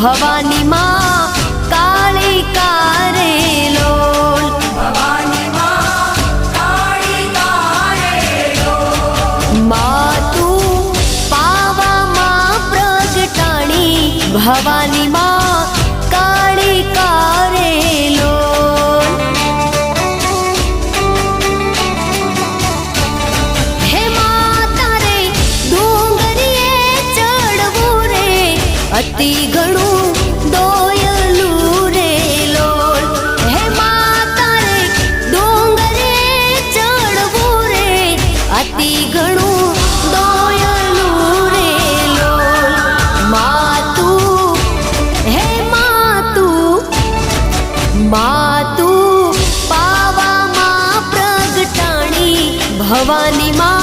ભવાની માં કાળી કારે લોલ ભવાની માં કાળી કારે લોલ માં તું પાવામાં પ્રગટાણી ભવાની માં કાળી કારે લોલ હે માતા રે ડુંગરીએ ચડવું રે અતિ ઘણું દોયલું રે લોલ હે માતા રે ડુંગરીએ ચડવું રે અતિ ઘણું દોયલું રે લોલ માતું હે માતું પાવામાં પ્રગટાણી ભવાની માં